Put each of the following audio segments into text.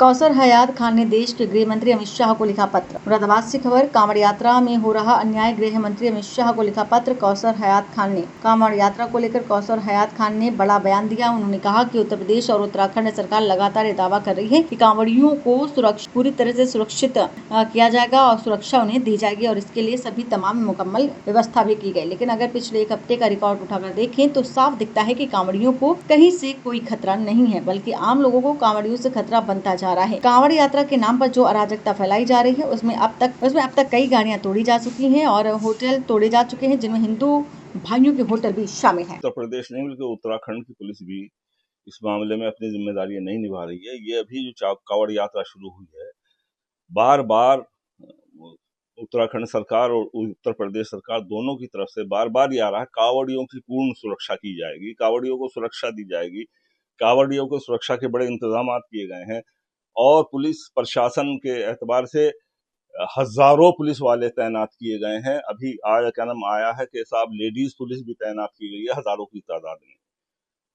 कौसर हयात खान ने देश के गृह मंत्री अमित शाह को लिखा पत्र। मुरादाबाद से खबर। कांवड़ यात्रा में हो रहा अन्याय। गृह मंत्री अमित शाह को लिखा पत्र। कौसर हयात खान ने कांवड़ यात्रा को लेकर कौसर हयात खान ने बड़ा बयान दिया। उन्होंने कहा कि उत्तर प्रदेश और उत्तराखंड सरकार लगातार ये दावा कर रही है कि कांवड़ियों को पूरी तरह से सुरक्षित किया जाएगा और सुरक्षा उन्हें दी जाएगी और इसके लिए सभी तमाम मुकम्मल व्यवस्था भी की गई। लेकिन अगर पिछले एक हफ्ते का रिकॉर्ड उठाकर देखें तो साफ दिखता है कि कांवड़ियों को कहीं से कोई खतरा नहीं है, बल्कि आम लोगों को कांवड़ियों से खतरा बनता जा रहा है। कांवड़ यात्रा के नाम पर जो अराजकता फैलाई जा रही है उसमें अब तक कई गाड़ियां तोड़ी जा चुकी हैं और होटल तोड़े जा चुके हैं, जिनमें हिंदू भाइयों के होटल भी शामिल हैं। उत्तर प्रदेश नहीं बल्कि उत्तराखंड की पुलिस भी इस मामले में अपनी जिम्मेदारियां नहीं निभा रही है। ये अभी जो कांवड़ यात्रा शुरू हुई है, बार बार उत्तराखंड सरकार और उत्तर प्रदेश सरकार दोनों की तरफ से बार बार ये आ रहा है कांवड़ियों की पूर्ण सुरक्षा की जाएगी, कांवड़ियों को सुरक्षा दी जाएगी, कांवड़ियों को सुरक्षा के बड़े इंतजाम किए गए हैं और पुलिस प्रशासन के एतबार से हजारों पुलिस वाले तैनात किए गए हैं। अभी क्या नाम आया है कि साहब लेडीज पुलिस भी तैनात की गई है हजारों की तादाद में।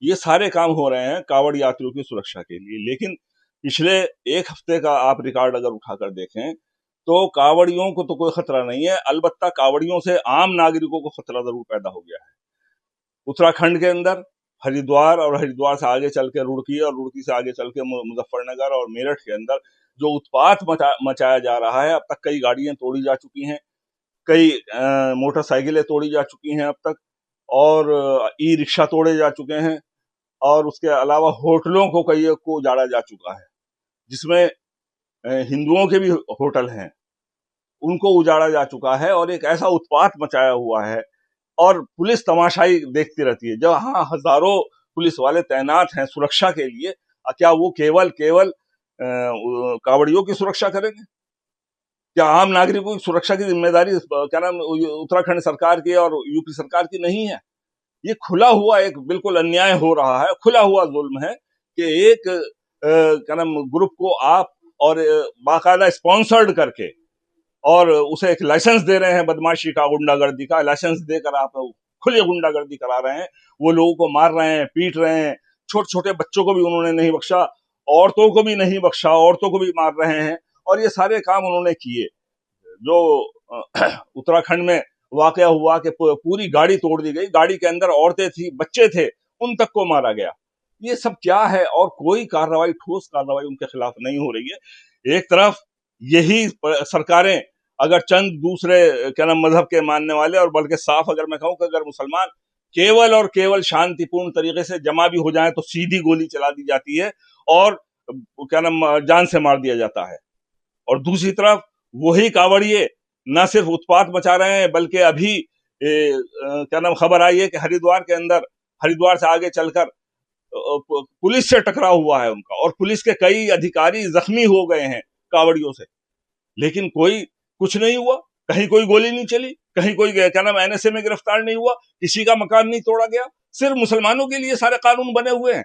ये सारे काम हो रहे हैं कांवड़ यात्रियों की सुरक्षा के लिए। लेकिन पिछले एक हफ्ते का आप रिकॉर्ड अगर उठाकर देखें तो कांवड़ियों को तो कोई खतरा नहीं है, अलबत्ता कांवड़ियों से आम नागरिकों को खतरा जरूर पैदा हो गया है। उत्तराखंड के अंदर हरिद्वार और हरिद्वार से आगे चल के रुड़की और रुड़की से आगे चल के मुजफ्फरनगर और मेरठ के अंदर जो उत्पात मचाया जा रहा है, अब तक कई गाड़ियां तोड़ी जा चुकी हैं, कई मोटरसाइकिलें तोड़ी जा चुकी हैं अब तक, और ई रिक्शा तोड़े जा चुके हैं, और उसके अलावा होटलों को कई को उजाड़ा जा चुका है, जिसमें हिंदुओं के भी होटल हैं, उनको उजाड़ा जा चुका है और एक ऐसा उत्पात मचाया हुआ है और पुलिस तमाशाई देखती रहती है। जब हाँ हजारों पुलिस वाले तैनात हैं सुरक्षा के लिए, क्या वो केवल कांवड़ियों की सुरक्षा करेंगे? क्या आम नागरिकों की सुरक्षा की जिम्मेदारी क्या नाम उत्तराखंड सरकार की और यूपी सरकार की नहीं है? ये खुला हुआ एक बिल्कुल अन्याय हो रहा है, खुला हुआ जुल्म है कि एक क्या नाम ग्रुप को आप और बाकायदा स्पॉन्सर्ड करके और उसे एक लाइसेंस दे रहे हैं बदमाशी का, गुंडागर्दी का लाइसेंस देकर आप खुली गुंडागर्दी करा रहे हैं। वो लोगों को मार रहे हैं, पीट रहे हैं, छोटे छोटे बच्चों को भी उन्होंने नहीं बख्शा, औरतों को भी नहीं बख्शा, औरतों को भी मार रहे हैं और ये सारे काम उन्होंने किए। जो उत्तराखंड में वाकया हुआ कि पूरी गाड़ी तोड़ दी गई, गाड़ी के अंदर औरतें थी, बच्चे थे, उन तक को मारा गया। ये सब क्या है? और कोई कार्रवाई, ठोस कार्रवाई उनके खिलाफ नहीं हो रही है। एक तरफ यही सरकारें अगर चंद दूसरे क्या नाम मजहब के मानने वाले, और बल्कि साफ अगर मैं कहूं कि अगर मुसलमान केवल और केवल शांतिपूर्ण तरीके से जमा भी हो जाए तो सीधी गोली चला दी जाती है और क्या नाम जान से मार दिया जाता है। और दूसरी तरफ वही कांवड़िए न सिर्फ उत्पात मचा रहे हैं बल्कि अभी क्या नाम खबर आई है कि हरिद्वार से आगे चलकर पुलिस से टकराव हुआ है उनका, और पुलिस के कई अधिकारी जख्मी हो गए हैं कांवड़ियों से, लेकिन कोई कुछ नहीं हुआ, कहीं कोई गोली नहीं चली, कहीं कोई क्या नाम एनएसए में गिरफ्तार नहीं हुआ, किसी का मकान नहीं तोड़ा गया। सिर्फ मुसलमानों के लिए सारे कानून बने हुए हैं,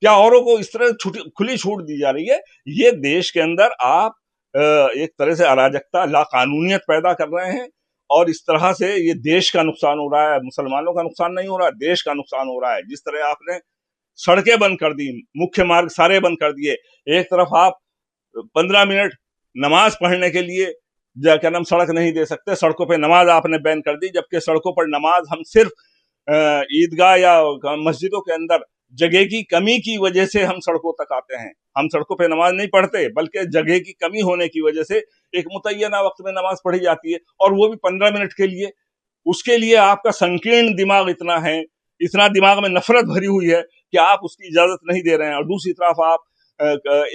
क्या औरों को इस तरह खुली छूट दी जा रही है? ये देश के अंदर आप एक तरह से अराजकता, लाकानूनियत पैदा कर रहे हैं और इस तरह से ये देश का नुकसान हो रहा है। मुसलमानों का नुकसान नहीं हो रहा, देश का नुकसान हो रहा है। जिस तरह आपने सड़कें बंद कर दी, मुख्य मार्ग सारे बंद कर दिए, एक तरफ आप 15 मिनट नमाज पढ़ने के लिए क्या नाम सड़क नहीं दे सकते, सड़कों पे नमाज आपने बैन कर दी, जबकि सड़कों पर नमाज हम सिर्फ ईदगाह या मस्जिदों के अंदर जगह की कमी की वजह से हम सड़कों तक आते हैं। हम सड़कों पे नमाज नहीं पढ़ते, बल्कि जगह की कमी होने की वजह से एक मुतय्यना वक्त में नमाज पढ़ी जाती है, और वो भी 15 मिनट के लिए। उसके लिए आपका संकीर्ण दिमाग इतना है, इतना दिमाग में नफरत भरी हुई है कि आप उसकी इजाजत नहीं दे रहे हैं। और दूसरी तरफ आप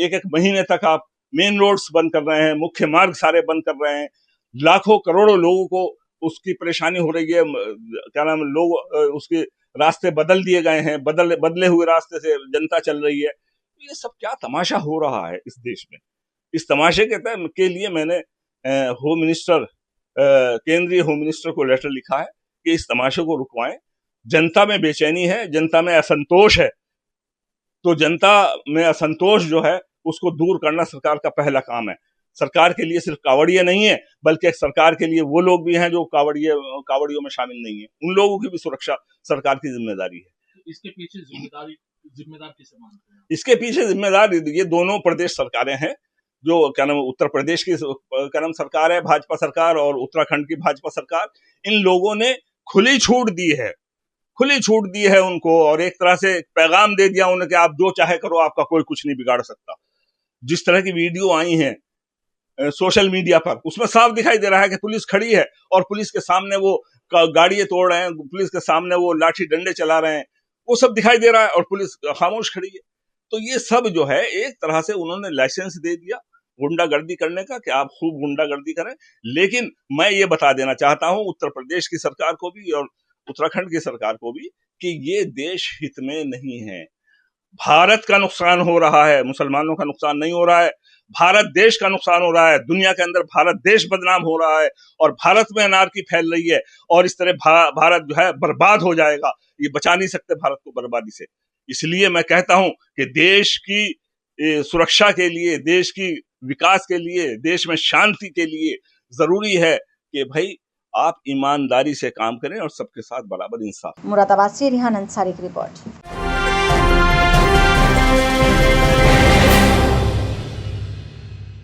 एक महीने तक आप मेन रोड्स बंद कर रहे हैं, मुख्य मार्ग सारे बंद कर रहे हैं, लाखों करोड़ों लोगों को उसकी परेशानी हो रही है। क्या नाम लोग उसके रास्ते बदल दिए गए हैं, बदले हुए रास्ते से जनता चल रही है। ये सब क्या तमाशा हो रहा है इस देश में? इस तमाशे के लिए मैंने होम मिनिस्टर, केंद्रीय होम मिनिस्टर को लेटर लिखा है कि इस तमाशे को रुकवाएं। जनता में बेचैनी है, जनता में असंतोष है, तो जनता में असंतोष जो है उसको दूर करना सरकार का पहला काम है। सरकार के लिए सिर्फ कांवड़िए नहीं है, बल्कि सरकार के लिए वो लोग भी हैं जो कांवड़ियों में शामिल नहीं है, उन लोगों की भी सुरक्षा सरकार की जिम्मेदारी है। इसके पीछे जिम्मेदारी जिम्मेदार किसे मानते हैं? इसके पीछे जिम्मेदार ये दोनों प्रदेश सरकारें हैं, जो क्या नाम उत्तर प्रदेश की क्या नाम सरकार है भाजपा सरकार, और उत्तराखंड की भाजपा सरकार। इन लोगों ने खुली छूट दी है, खुली छूट दी है उनको, और एक तरह से पैगाम दे दिया उन्हें कि आप जो चाहे करो, आपका कोई कुछ नहीं बिगाड़ सकता। जिस तरह की वीडियो आई हैं सोशल मीडिया पर, उसमें साफ दिखाई दे रहा है कि पुलिस खड़ी है और पुलिस के सामने वो गाड़ियां तोड़ रहे हैं, पुलिस के सामने वो लाठी डंडे चला रहे हैं, वो सब दिखाई दे रहा है और पुलिस खामोश खड़ी है। तो ये सब जो है एक तरह से उन्होंने लाइसेंस दे दिया गुंडागर्दी करने का, कि आप खूब गुंडागर्दी करें। लेकिन मैं ये बता देना चाहता हूं उत्तर प्रदेश की सरकार को भी और उत्तराखंड की सरकार को भी कि ये देश हित में नहीं है। भारत का नुकसान हो रहा है, मुसलमानों का नुकसान नहीं हो रहा है। भारत देश का नुकसान हो रहा है, दुनिया के अंदर भारत देश बदनाम हो रहा है और भारत में अनारकी फैल रही है, और इस तरह भारत जो है बर्बाद हो जाएगा। ये बचा नहीं सकते भारत को बर्बादी से। इसलिए मैं कहता हूं कि देश की सुरक्षा के लिए, देश की विकास के लिए, देश में शांति के लिए जरूरी है कि भाई आप ईमानदारी से काम करें और सबके साथ बराबर इंसाफ। मुरादाबाद से रिहान अंसारी की रिपोर्ट।